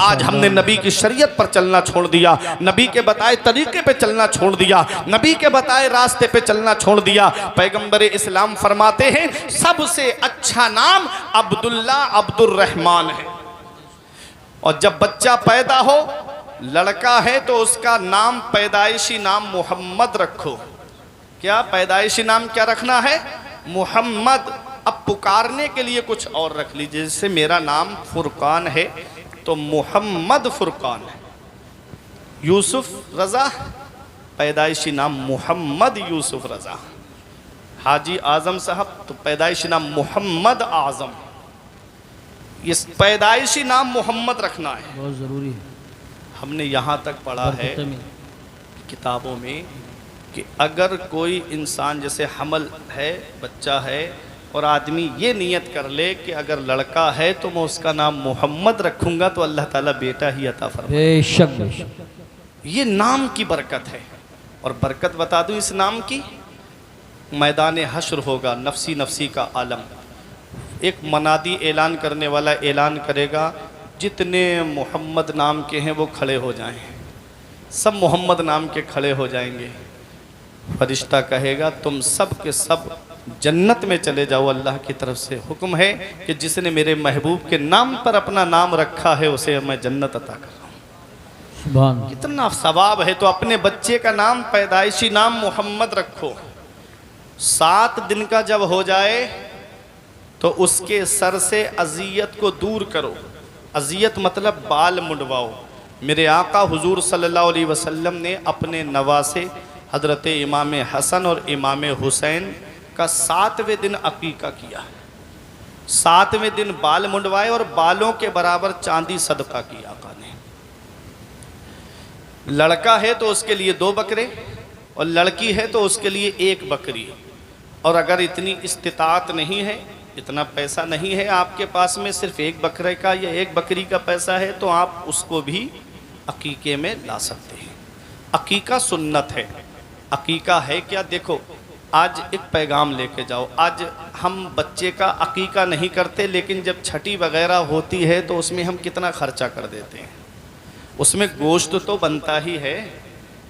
आज हमने नबी की शरीयत पर चलना छोड़ दिया, नबी के बताए तरीके पे चलना छोड़ दिया, नबी के बताए रास्ते पे चलना छोड़ दिया। पैगंबर इस्लाम फरमाते हैं सबसे अच्छा नाम अब्दुल्ला अब्दुर्रहमान है। और जब बच्चा पैदा हो, लड़का है तो उसका नाम पैदाइशी नाम मोहम्मद रखो। क्या पैदाइशी नाम क्या रखना है? मोहम्मद। अब पुकारने के लिए कुछ और रख लीजिए, जैसे मेरा नाम फुरकान है तो मोहम्मद फुरकान है। यूसुफ रज़ा, पैदाइशी नाम मोहम्मद यूसुफ रज़ा। हाजी आज़म साहब तो पैदाइशी नाम मोहम्मद आज़म। ये पैदाइशी नाम मोहम्मद रखना है, बहुत ज़रूरी है। हमने यहाँ तक पढ़ा है किताबों में कि अगर कोई इंसान जैसे हमल है, बच्चा है, और आदमी ये नियत कर ले कि अगर लड़का है तो मैं उसका नाम मोहम्मद रखूँगा तो अल्लाह ताला बेटा ही अता फरमाए। बेशक बेशक, ये नाम की बरकत है। और बरकत बता दूँ इस नाम की, मैदान हश्र होगा, नफसी नफसी का आलम, एक मनादी ऐलान करने वाला ऐलान करेगा, जितने मोहम्मद नाम के हैं वो खड़े हो जाएं। सब मोहम्मद नाम के खड़े हो जाएंगे। फरिश्ता कहेगा तुम सब के सब जन्नत में चले जाओ, अल्लाह की तरफ से हुक्म है कि जिसने मेरे महबूब के नाम पर अपना नाम रखा है उसे मैं जन्नत अता कर रहा हूँ। सुभान। कितना सवाब है। तो अपने बच्चे का नाम पैदाइशी नाम मोहम्मद रखो। 7 दिन का जब हो जाए तो उसके सर से अजियत को दूर करो। अजियत मतलब बाल मुंडवाओ। मेरे आका हुजूर सल्लल्लाहु अलैहि वसल्लम ने अपने नवासे हज़रत इमाम हसन और इमाम हुसैन का 7वें दिन अकीका किया। 7वें दिन बाल मुंडवाए और बालों के बराबर चांदी सदका की आका ने। लड़का है तो उसके लिए 2 बकरे और लड़की है तो उसके लिए 1 बकरी। और अगर इतनी इस्तिताअत नहीं है, इतना पैसा नहीं है आपके पास में, सिर्फ 1 बकरे का या 1 बकरी का पैसा है, तो आप उसको भी अकीके में ला सकते हैं। अकीका सुन्नत है। अकीका है क्या? देखो, आज एक पैगाम लेके जाओ। आज हम बच्चे का अकीका नहीं करते, लेकिन जब छठी वगैरह होती है तो उसमें हम कितना खर्चा कर देते हैं। उसमें गोश्त तो बनता ही है,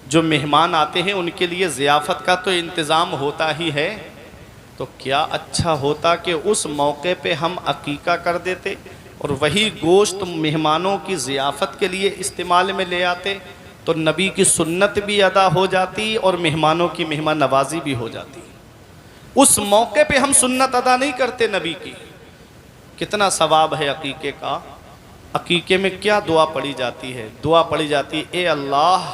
जो मेहमान आते हैं उनके लिए ज़ियाफ़त का तो इंतज़ाम होता ही है। तो क्या अच्छा होता कि उस मौके पे हम अकीका कर देते और वही गोश्त मेहमानों की ज़ियाफ़त के लिए इस्तेमाल में ले आते, तो नबी की सुन्नत भी अदा हो जाती और मेहमानों की मेहमान नवाजी भी हो जाती। उस मौके पे हम सुन्नत अदा नहीं करते नबी की। कितना सवाब है अकीके का। अकीके में क्या दुआ पड़ी जाती है? दुआ पड़ी जाती, ए अल्लाह,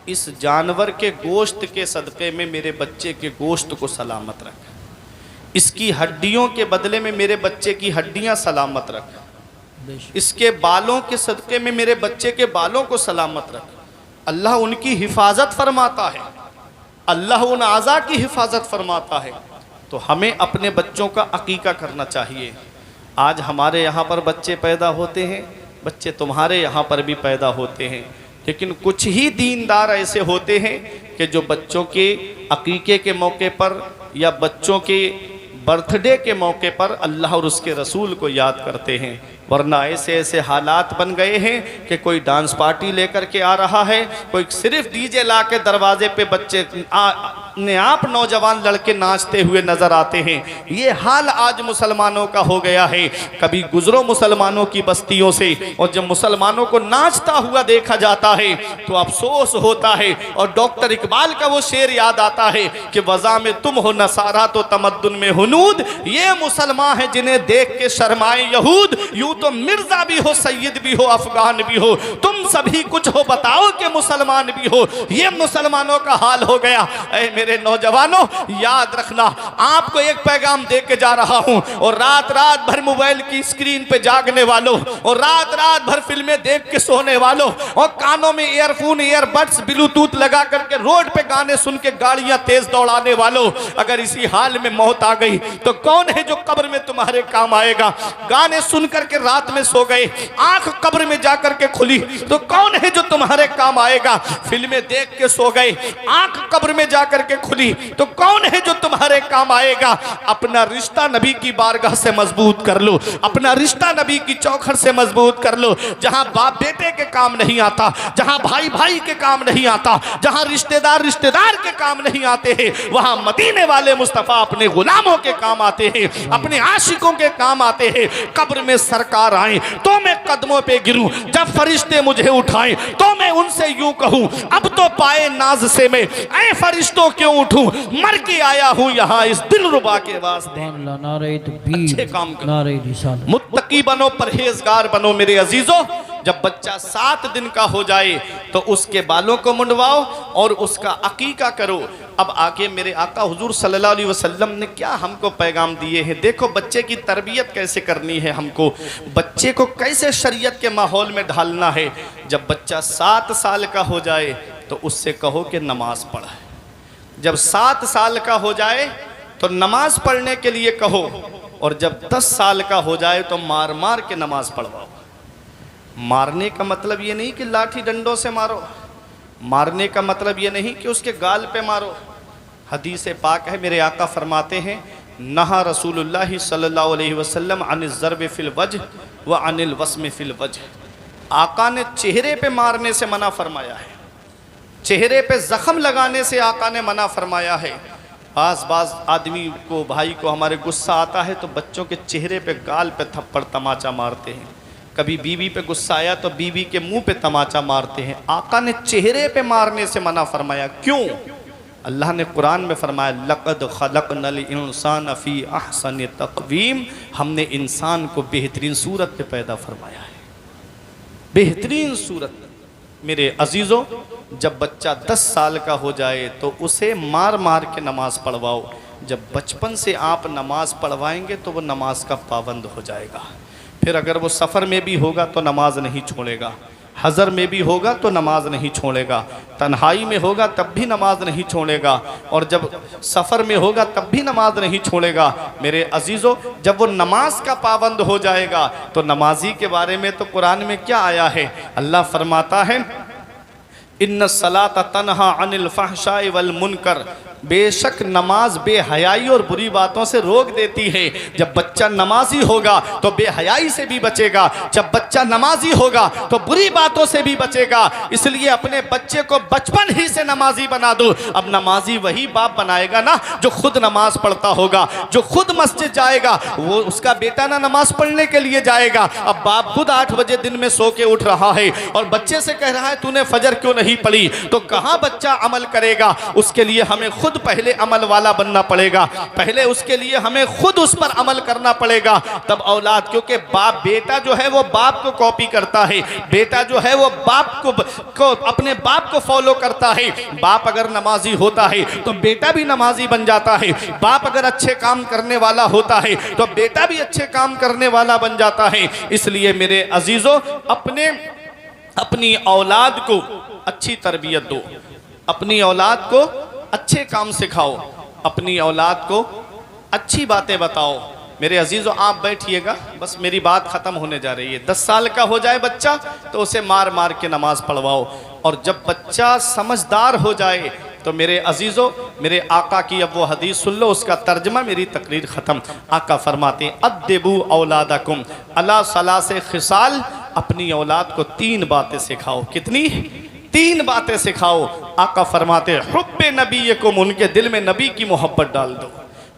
इस जानवर के गोश्त के सदक़े में मेरे बच्चे के गोश्त को सलामत रख, इसकी हड्डियों के बदले में मेरे बच्चे की हड्डियां सलामत रख, इसके बालों के सदक़े में मेरे बच्चे के बालों को सलामत रख। अल्लाह उनकी हिफाजत फरमाता है, अल्लाह उन आज़ा की हिफाजत फरमाता है। तो हमें अपने बच्चों का अकीका करना चाहिए। आज हमारे यहाँ पर बच्चे पैदा होते हैं, बच्चे तुम्हारे यहाँ पर भी पैदा होते हैं, लेकिन कुछ ही दीनदार ऐसे होते हैं कि जो बच्चों के अकीके के मौके पर या बच्चों के बर्थडे के मौके पर अल्लाह और उसके रसूल को याद करते हैं। वरना ऐसे ऐसे हालात बन गए हैं कि कोई डांस पार्टी लेकर के आ रहा है, कोई सिर्फ डीजे ला के दरवाजे पे बच्चे अपने आप नौजवान लड़के नाचते हुए नजर आते हैं। ये हाल आज मुसलमानों का हो गया है। कभी गुजरो मुसलमानों की बस्तियों से, और जब मुसलमानों को नाचता हुआ देखा जाता है तो अफसोस होता है। और डॉक्टर इकबाल का वो शेर याद आता है कि वज़ा में तुम हो नसारा तो तमद्दुन में हुनूद, ये मुसलमान है जिन्हें देख के शर्माए यहूद। यूं तो मिर्जा भी हो, सैयद भी हो, अफगान भी हो, तुम सभी कुछ हो, बताओ कि मुसलमान भी हो। ये मुसलमानों का हाल हो गया। ऐ मेरे मेरे नौजवानों, याद रखना, आपको एक पैगाम दे के जा रहा हूं। और रात रात भर मोबाइल की स्क्रीन पे जागने वालों, और रात रात भर फिल्में देख के सोने वालों, और कानों में ईयरफोन ईयरबड्स ब्लूटूथ लगा करके रोड पे गाने सुन के गाड़ियां तेज दौड़ाने वालों, अगर इसी हाल में मौत आ गई तो कौन है जो कब्र में तुम्हारे काम आएगा? गाने सुन करके रात में सो गए, आंख कब्र में जाकर के खुली तो कौन है जो तुम्हारे काम आएगा? फिल्में देख के सो गए, आंख कब्र में जाकर के खुली तो कौन है जो तुम्हारे काम आएगा? अपना रिश्ता नबी की बारगाह से मजबूत कर लो, अपना रिश्ता नबी की चौखट से मजबूत कर लो। जहां बाप बेटे के काम नहीं आता, जहां भाई भाई के काम नहीं आता, जहां रिश्तेदार रिश्तेदार के काम नहीं आते हैं, वहां मदीने वाले मुस्तफा अपने गुलामों के काम आते हैं, अपने आशिकों के काम आते हैं। कब्र में सरकार आए तो मैं कदमों पे गिरूं, जब फरिश्ते मुझे उठाएं तो मैं उनसे यूं कहूं, अब तो पाए नाज से मैं ऐ फरिश्तों क्यों उठूं, मर के आया हूं यहां इस दिलरुबा के वास्ते। अच्छे काम करो, मुत्तकी बनो, परहेजगार बनो मेरे अजीजों। जब बच्चा 7 दिन का हो जाए तो उसके बालों को मुंडवाओ और उसका अकीका करो। अब आके मेरे आका हुजूर सल्लल्लाहु अलैहि वसल्लम ने क्या हमको पैगाम दिए हैं। देखो बच्चे की तरबियत कैसे करनी है, हमको बच्चे को कैसे शरीयत के माहौल में ढालना है। जब बच्चा 7 साल का हो जाए तो उससे कहो कि नमाज पढ़। जब 7 साल का हो जाए तो नमाज पढ़ने के लिए कहो, और जब 10 साल का हो जाए तो मार मार के नमाज पढ़वाओ। मारने का मतलब ये नहीं कि लाठी डंडों से मारो, मारने का मतलब ये नहीं कि उसके गाल पे मारो। हदीस पाक है, मेरे आका फरमाते हैं, नहा रसूलुल्लाह सल्लल्लाहु अलैहि वसल्लम अनिल ज़र्ब फिल वजह व अनिल वस्म फिल वजह। आका ने चेहरे पे मारने से मना फरमाया है, चेहरे पे जख्म लगाने से आका ने मना फरमाया है। बाज आदमी को, भाई को हमारे गुस्सा आता है तो बच्चों के चेहरे पे, गाल पे थप्पड़ तमाचा मारते हैं। कभी बीवी पे गुस्सा आया तो बीवी के मुंह पे तमाचा मारते हैं। आका ने चेहरे पे मारने से मना फरमाया। क्यों? अल्लाह ने कुरान में फरमाया, लक़द ख़लक़नल इंसान फ़ी अहसन तक़वीम, हमने इंसान को बेहतरीन सूरत पे पैदा फरमाया है, बेहतरीन सूरत। मेरे अजीज़ों, जब बच्चा 10 साल का हो जाए तो उसे मार मार के नमाज पढ़वाओ। जब बचपन से आप नमाज पढ़वाएंगे तो वो नमाज का पाबंद हो जाएगा। फिर अगर वो सफ़र में भी होगा तो नमाज नहीं छोड़ेगा, हज़र में भी होगा तो नमाज नहीं छोड़ेगा, तन्हाई में होगा तब भी नमाज नहीं छोड़ेगा, और जब सफ़र में होगा तब भी नमाज नहीं छोड़ेगा। मेरे अजीज़ों, जब वो नमाज का पाबंद हो जाएगा तो नमाजी के बारे में तो कुरान में क्या आया है? अल्लाह फरमाता है, इन्न सलात तन्हा अनिल फहशाई वल मुनकर, बेशक नमाज बेहयाई और बुरी बातों से रोक देती है। जब बच्चा नमाजी होगा तो बेहयाई से भी बचेगा, जब बच्चा नमाजी होगा तो बुरी बातों से भी बचेगा। इसलिए अपने बच्चे को बचपन ही से नमाजी बना दो। अब नमाजी वही बाप बनाएगा ना जो खुद नमाज पढ़ता होगा, जो खुद मस्जिद जाएगा। वो उसका बेटा ना नमाज पढ़ने के लिए जाएगा। अब बाप खुद 8 बजे दिन में सो के उठ रहा है और बच्चे से कह रहा है तूने फजर क्यों नहीं पढ़ी, तो कहाँ बच्चा अमल करेगा? उसके लिए हमें खुद पहले अमल वाला बनना पड़ेगा, पहले उसके लिए हमें खुद उस पर अमल करना पड़ेगा, तब औलाद। क्योंकि बाप, बेटा जो है वो बाप को कॉपी करता है, बेटा जो है वो बाप को अपने बाप को फॉलो करता है। बाप अगर नमाजी होता है तो बेटा भी नमाजी बन जाता है, बाप अगर अच्छे काम करने वाला होता है तो बेटा भी अच्छे काम करने वाला बन जाता है। इसलिए मेरे अजीजों, अपनी औलाद को अच्छी तरबियत दो, अपनी औलाद को अच्छे काम सिखाओ, अपनी औलाद को अच्छी बातें बताओ। मेरे अजीज़ों, आप बैठिएगा, बस मेरी बात ख़त्म होने जा रही है। 10 साल का हो जाए बच्चा तो उसे मार मार के नमाज पढ़वाओ, और जब बच्चा समझदार हो जाए तो मेरे अजीज़ों, मेरे आका की अब वो हदीस सुन लो, उसका तर्जमा, मेरी तकरीर ख़त्म। आका फरमाते हैं, अद्दिबू औलादकुम अला सलासे खिसाल, अपनी औलाद को 3 बातें सिखाओ। कितनी? 3 बातें सिखाओ। आका फरमाते हैं, हुब्बे नबीयकुम, उनके दिल में नबी की मोहब्बत डाल दो।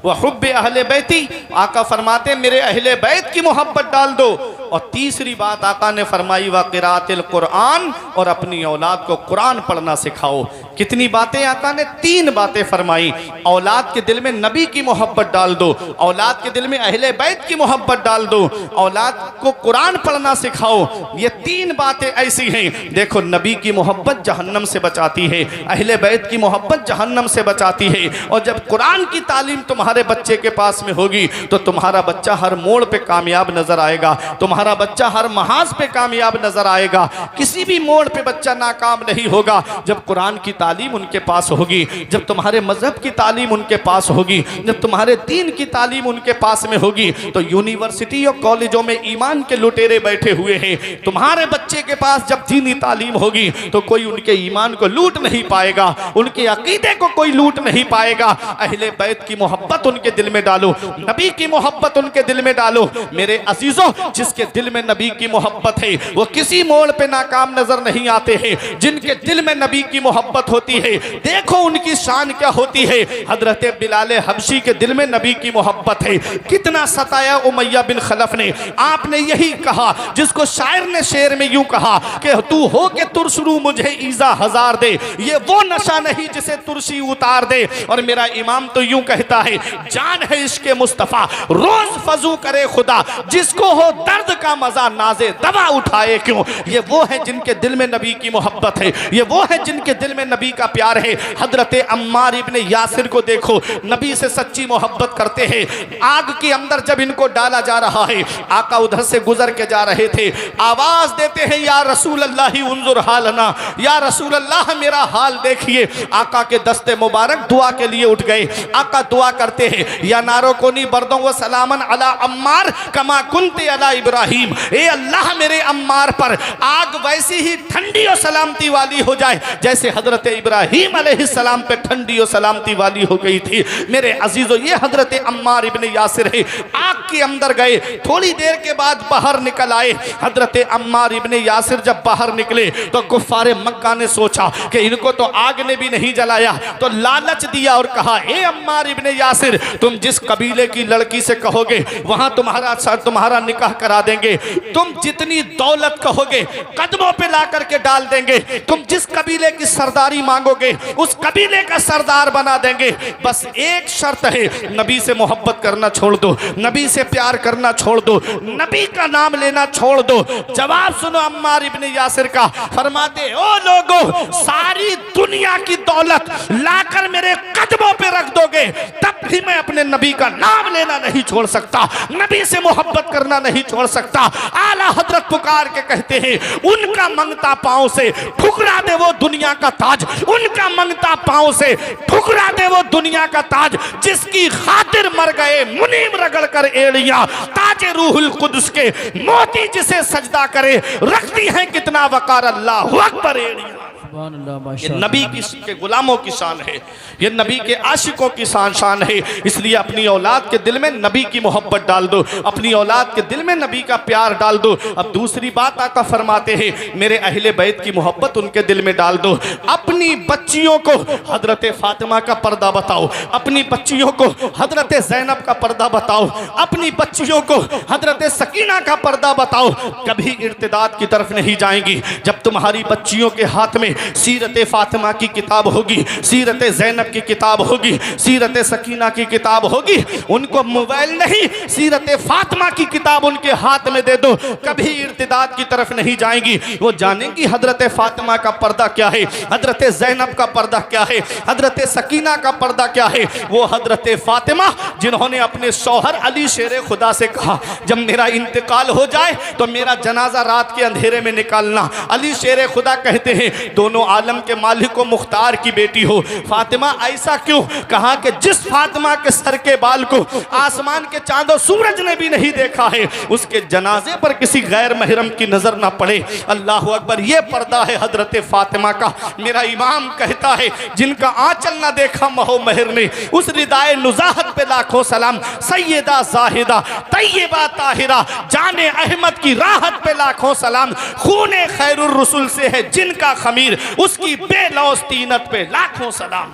वह हुब्बे अहले बैती, आका फरमाते हैं मेरे अहले बैत की मोहब्बत डाल दो। और तीसरी बात आका ने फरमाई, व क़िराअतिल कुरान, और अपनी औलाद को कुरान पढ़ना सिखाओ। कितनी बातें आका ने? 3 बातें फरमाई। औलाद के दिल में नबी की मोहब्बत डाल दो, औलाद के दिल में अहले बैत की मोहब्बत डाल दो, औलाद को कुरान पढ़ना सिखाओ। ये 3 बातें ऐसी हैं। देखो, नबी की मोहब्बत जहन्नम से बचाती है, अहले बैत की मोहब्बत जहन्नम से बचाती है। और जब कुरान की तालीम तुम्हारे बच्चे के पास में होगी तो तुम्हारा बच्चा हर मोड़ पे कामयाब नजर आएगा, तुम्हारा बच्चा हर महाज पे कामयाब नजर आएगा। किसी भी मोड़ पे बच्चा नाकाम नहीं होगा जब कुरान की तालीम उनके पास होगी, जब तुम्हारे मजहब की तालीम उनके पास होगी, जब तुम्हारे दीन की तालीम उनके पास में होगी। तो यूनिवर्सिटी और कॉलेजों में ईमान के लुटेरे बैठे हुए हैं। तुम्हारे बच्चे के पास जब दीनी तालीम होगी तो कोई उनके ईमान को लूट नहीं पाएगा, उनके अकीदे को कोई लूट नहीं पाएगा। अहले बैत की मोहब्बत उनके दिल में डालो, नबी की मोहब्बत उनके दिल में डालो। मेरे अजीजों, जिसके दिल में नबी की मोहब्बत है वो किसी मोड़ पे नाकाम नजर नहीं आते हैं। जिनके दिल में नबी की मोहब्बत होती है, देखो उनकी शान क्या होती है। हजरत बिलाल हबशी के दिल में नबी की मोहब्बत है। कितना सताया उमैया बिन खलफ ने। आपने यही कहा जिसको शायर ने शेर में यूं कहा कि तू हो के तुरशरू मुझे ईजा हजार दे, ये वो नशा नहीं जिसे तुरशी उतार दे। और मेरा इमाम तो यूं कहता है, जान है इश्क़ मुस्तफ़ा रोज फजू करे खुदा, जिसको हो दर्द का मजा नाजे दवा उठाए क्यों। ये वो है जिनके दिल में नबी की मोहब्बत है, ये वो है जिनके दिल में नबी का प्यार है। हजरत अम्मार इब्ने यासिर को देखो, नबी से सच्ची मोहब्बत करते हैं। आग के अंदर जब इनको डाला जा रहा है, आका उधर से गुजर के जा रहे थे, आवाज देते हैं, या रसूल अल्लाह उन्जुर हालना, या रसूल अल्लाह मेरा हाल देखिए। आका के दस्ते मुबारक दुआ के लिए उठ गए। आका दुआ करते हैं, या नारो कोनी बर्दों व सलामन अला अम्मार कमा कुंते अला इब्राहिम। ए अल्लाह, मेरे अम्मार पर आग वैसी ही ठंडी और सलामती वाली हो जाए जैसे हजरत इब्राहिम अलैहिस्सलाम पे ठंडी और सलामती वाली हो गई थी। मेरे अजीजों, ये हजरत अम्मार इब्ने यासिर है। आग के अंदर गए, थोड़ी देर के बाद बाहर निकल आए। हजरत अम्मार इब्ने यासिर जब बाहर निकले तो कुफ्फारे मक्का ने सोचा कि इनको तो आग ने भी नहीं जलाया, तो लालच दिया और कहा, ए अम्मार इब्ने यासिर, तुम जिस कबीले की लड़की से कहोगे वहां तुम्हारा निकाह करा देंगे। तुम जितनी दौलत कहोगे कदमों पे ला करके डाल देंगे। तुम जिस कबीले की सरदारी मांगोगे उस कबीले का सरदार बना देंगे। बस एक शर्त है, नबी से मोहब्बत करना छोड़ दो, नबी से प्यार करना छोड़ दो, नबी का नाम लेना छोड़ दो। जवाब सुनो अम्मार इब्ने यासिर का। फरमाते, ओ लोगों, सारी दुनिया की दौलत लाकर मेरे कदमों पे रख दोगे तब भी मैं अपने नबी का नाम लेना नहीं छोड़ सकता, नबी से मोहब्बत करना नहीं छोड़ सकता। आला हजरत पुकार के कहते हैं, उनका मंगता पांव से ठुकरा दे वो दुनिया का ताज, उनका मंगता पांव से ठुकरा दे वो दुनिया का ताज, जिसकी खातिर मर गए मुनीम रगड़ कर एड़ियां, ताजे रूहुल कुद्स के मोती जिसे सजदा करे रखती हैं कितना वकार, अल्लाहु अकबर एड़ियां। ये नबी के गुलामों की शान है, ये नबी के आशिकों की शान है। इसलिए अपनी औलाद के दिल में नबी की मोहब्बत डाल दो, अपनी औलाद के दिल में नबी का प्यार डाल दो। अब दूसरी बात आका फरमाते हैं, मेरे अहले बैत की मोहब्बत उनके दिल में डाल दो। अपनी बच्चियों को हजरत फातिमा का पर्दा बताओ, अपनी बच्चियों को हजरत ज़ैनब का पर्दा बताओ, अपनी बच्चियों को हजरत सकीना का पर्दा बताओ। कभी इर्तिदाद की तरफ नहीं जाएंगी। जब तुम्हारी बच्चियों के हाथ में सीरत फातिमा की किताब होगी, सीरत ज़ैनब की किताब होगी, सीरत सकीना की किताब होगी, उनको मोबाइल नहीं सीरत फातिमा की किताब उनके हाथ में दे दो, कभी इर्तिदाद की तरफ नहीं जाएंगी। वो जानेंगी हजरत फातिमा का पर्दा क्या है, हजरत ज़ैनब का पर्दा क्या है, हजरत सकीना का पर्दा क्या है। वो हजरत फातिमा जिन्होंने अपने शौहर अली शेर खुदा से कहा, जब मेरा इंतकाल हो जाए तो मेरा जनाजा रात के अंधेरे में निकालना। अली शेर खुदा कहते हैं, दोनों आलम के मालिक व मुख्तार की बेटी हो फातिमा। ऐसा क्यों? कहा कि जिस फातिमा के सर के बाल को आसमान के चांद और सूरज ने भी नहीं देखा है, उसके जनाजे पर किसी गैर महरम की नजर ना पड़े। अल्लाह अकबर, ये पर्दा है हजरत फातिमा का। मेरा इमाम कहता है, जिनका आंचल ना देखा महो महर ने, उस रिदाए नुजाहत पे लाखों सलाम। सैयदा जाहिदा तैयबा ताहिरा जाने अहमद की राहत पे लाखों सलाम। खूने खैरुर रसूल से है जिनका खमीर, उसकी बेलौस तीनत पे लाखों सलाम।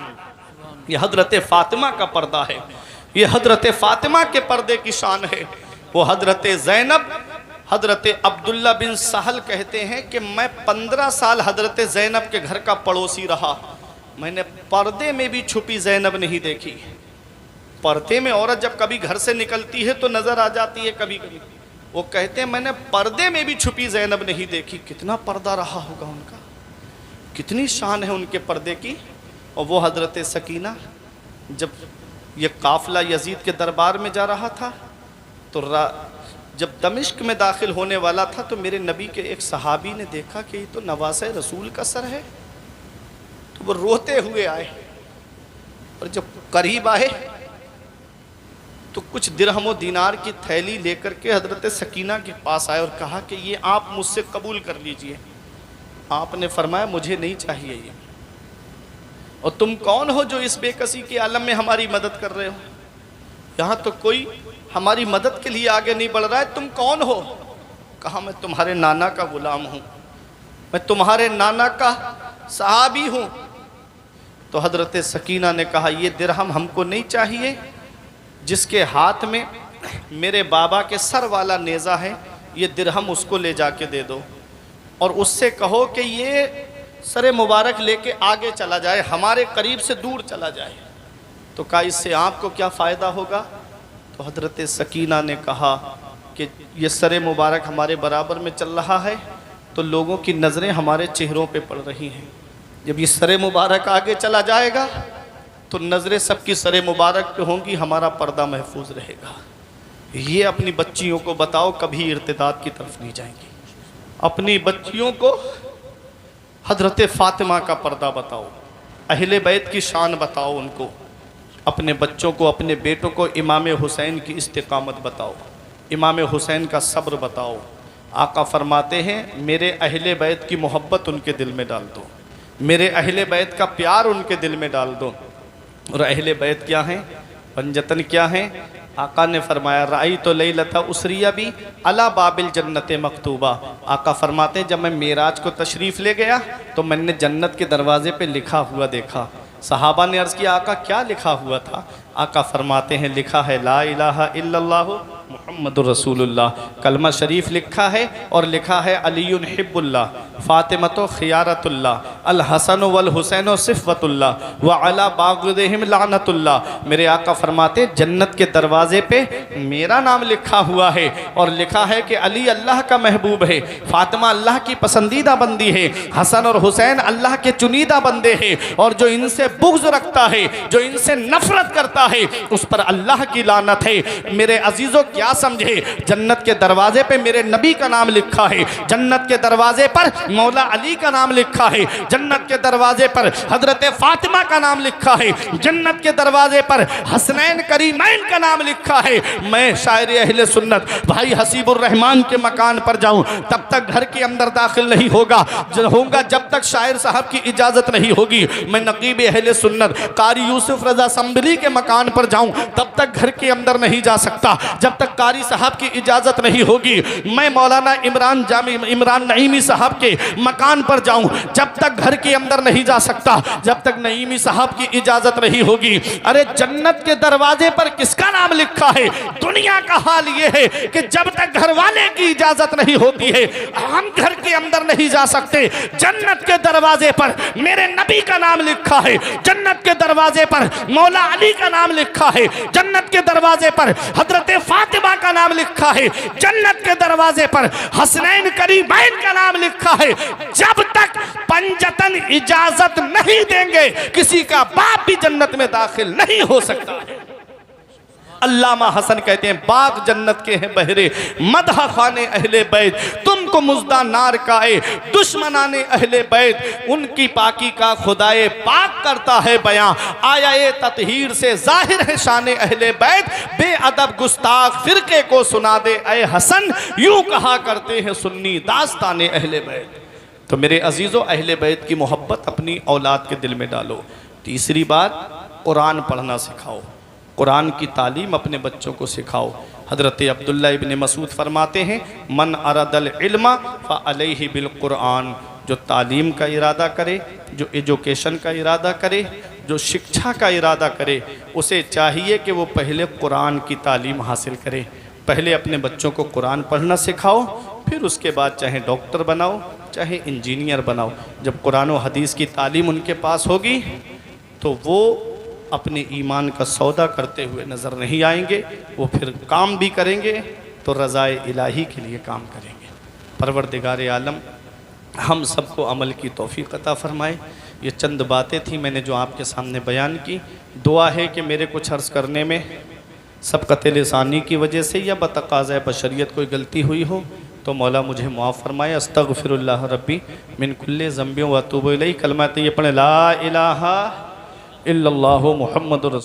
ये हजरत फातिमा का पर्दा है, ये हजरत फातिमा के पर्दे की शान है। वो हजरत ज़ैनब, हजरत अब्दुल्ला बिन सहल कहते हैं कि मैं 15 साल हजरत ज़ैनब के घर का पड़ोसी रहा। मैंने पर्दे में भी छुपी ज़ैनब नहीं देखी। पर्दे में औरत जब कभी घर से निकलती है तो नज़र आ जाती है कभी कभी। वो कहते हैं मैंने पर्दे में भी छुपी ज़ैनब नहीं देखी। कितना पर्दा रहा होगा उनका, कितनी शान है उनके पर्दे की। और वो हज़रत सकीना जब ये काफ़िला यजीद के दरबार में जा रहा था तो जब दमिश्क में दाखिल होने वाला था तो मेरे नबी के एक सहाबी ने देखा कि ये तो नवासे रसूल का सर है। तो वो रोते हुए आए और जब करीब आए तो कुछ दिरहम और दीनार की थैली लेकर के हज़रत सकीना के पास आए और कहा कि ये आप मुझसे कबूल कर लीजिए। आपने फरमाया मुझे नहीं चाहिए ये, और तुम कौन हो जो इस बेकसी के आलम में हमारी मदद कर रहे हो? यहाँ तो कोई हमारी मदद के लिए आगे नहीं बढ़ रहा है, तुम कौन हो? कहा मैं तुम्हारे नाना का गुलाम हूँ, मैं तुम्हारे नाना का सहाबी हूँ। तो हज़रत सकीना ने कहा ये दिरहम हमको नहीं चाहिए, जिसके हाथ में मेरे बाबा के सर वाला नेज़ा है ये दिरहम उसको ले जाके दे दो और उससे कहो कि ये सर मुबारक लेके आगे चला जाए, हमारे करीब से दूर चला जाए। तो कहा इससे आपको क्या फ़ायदा होगा? तो हज़रत सकीना ने कहा कि ये सर मुबारक हमारे बराबर में चल रहा है तो लोगों की नज़रें हमारे चेहरों पे पड़ रही हैं। जब ये सर मुबारक आगे चला जाएगा तो नज़रें सबकी सर मुबारक पे होंगी, हमारा पर्दा महफूज रहेगा। ये अपनी बच्चियों को बताओ कभी इर्तिदाद की तरफ नहीं जाएंगी। अपनी बच्चियों को हज़रत फ़ातिमा का पर्दा बताओ, अहले बैत की शान बताओ उनको। अपने बच्चों को, अपने बेटों को इमाम हुसैन की इस्तिकामत बताओ, इमाम हुसैन का सब्र बताओ। आका फरमाते हैं मेरे अहले बैत की मोहब्बत उनके दिल में डाल दो, मेरे अहले बैत का प्यार उनके दिल में डाल दो। और अहले बैत क्या हैं, पंजतन क्या हैं? आका ने फरमाया राई तो लैलता उसरिया भी अला बाबिल जन्नत मकतूबा। आका फरमाते जब मैं मेराज को तशरीफ़ ले गया तो मैंने जन्नत के दरवाज़े पे लिखा हुआ देखा। सहाबा ने अर्ज़ किया आका क्या लिखा हुआ था? आका फरमाते हैं लिखा है ला इलाहा इल्लल्लाहु मुहम्मदुर रसूलुल्लाह। कलमा शरीफ लिखा है और लिखा है अलीयुन हिब्बुल्लाह, फ़ातिमतो खियारतुल्लाह, अल हसन वल हुसैन सिफ़वतुल्लाह व अला बाग़िदिहिम लानतुल्लाह। मेरे आका फरमाते जन्नत के दरवाज़े पे मेरा नाम लिखा हुआ है और लिखा है कि अली अल्लाह का महबूब है, फ़ातिमा अल्लाह की पसंदीदा बंदी है, हसन और हुसैन अल्लाह के चुनीदा बंदे हैं, और जो इनसे बुग़्ज़ रखता है, जो इनसे नफ़रत करता है, उस पर अल्लाह की लानत है। मेरे अजीज़ों क्या समझे, जन्नत के दरवाजे पे मेरे नबी का नाम लिखा है, जन्नत के दरवाजे पर मौला अली का नाम लिखा है, जन्नत के दरवाजे पर हजरत फातिमा का नाम लिखा है, जन्नत के दरवाजे पर हसनैन करीमैन का नाम लिखा है। मैं शायर अहले सुन्नत भाई हसीबुर रहमान के मकान पर जाऊं तब तक घर के अंदर दाखिल नहीं होगा जब तक शायर साहब की इजाजत नहीं होगी। मैं नकीब अहले सुन्नत कारी यूसुफ रजा संबली के मकान पर जाऊं तब तक घर के अंदर नहीं जा सकता जब तक कारी साहब की इजाजत नहीं होगी। मैं मौलाना इमरान नईमी साहब के मकान पर जाऊं जब तक घर के अंदर नहीं जा सकता जब तक नईमी साहब की इजाजत नहीं होगी। अरे जन्नत के दरवाजे पर किसका नाम लिखा है? दुनिया का हाल ये है कि जब तक घर वाले की इजाजत नहीं होती है हम घर के अंदर नहीं जा सकते। जन्नत के दरवाजे पर मेरे नबी का नाम लिखा है, जन्नत के दरवाजे पर मौला अली का नाम लिखा है, जन्नत के दरवाजे पर हजरत फातिमा का नाम लिखा है, जन्नत के दरवाजे पर हसनैन करीमैन का नाम लिखा है। जब तक पंजतन इजाजत नहीं देंगे किसी का बाप भी जन्नत में दाखिल नहीं हो सकता है। अल्लामा हसन कहते हैं बाग जन्नत के हैं बहरे मदह खाने अहले बैत, तुमको मुज़दा नार काए दुश्मनाने अहले बैत, उनकी पाकी का खुदाए पाक करता है बयां, आया ये ततहीर से जाहिर है शाने अहले बैत, बेअदब गुस्ताख फिरके को सुना दे ऐ हसन, यूं कहा करते हैं सुन्नी दास्ताने अहले बैत। तो मेरे अजीज़ों अहले बैत की मोहब्बत अपनी औलाद के दिल में डालो। तीसरी बात कुरान पढ़ना सिखाओ, कुरान की तालीम अपने बच्चों को सिखाओ। हज़रत अब्दुल्ला इब्न मसूद फरमाते हैं मन अरदल इल्मा फ़अलैहि बिल कुरान, जो तालीम का इरादा करे, जो एजुकेशन का इरादा करे, जो शिक्षा का इरादा करे, उसे चाहिए कि वो पहले कुरान की तालीम हासिल करे। पहले अपने बच्चों को कुरान पढ़ना सिखाओ, फिर फिर उसके बाद चाहे डॉक्टर बनाओ चाहे इंजीनियर बनाओ, जब कुरान और हदीस की तालीम उनके पास होगी तो वो अपने ईमान का सौदा करते हुए नज़र नहीं आएंगे। वो फिर काम भी करेंगे तो रज़ाए इलाही के लिए काम करेंगे। परवरदिगार आलम हम सबको अमल की तौफीक अता फरमाए। ये चंद बातें थी मैंने जो आपके सामने बयान की। दुआ है कि मेरे कुछ अर्ज़ करने में सबक़त लिसानी की वजह से या बतक़ाज़ा बशरियत कोई गलती हुई हो तो मौला मुझे मुआफ़ फरमाए। अस्तग़फिरुल्लाह रब्बी मिन कुल्लि ज़ंबिन व अतूबु इलैहि। कलमा ये पढ़े ला इलाहा इल्लल्लाहु मुहम्मदुर रसूलुल्लाह।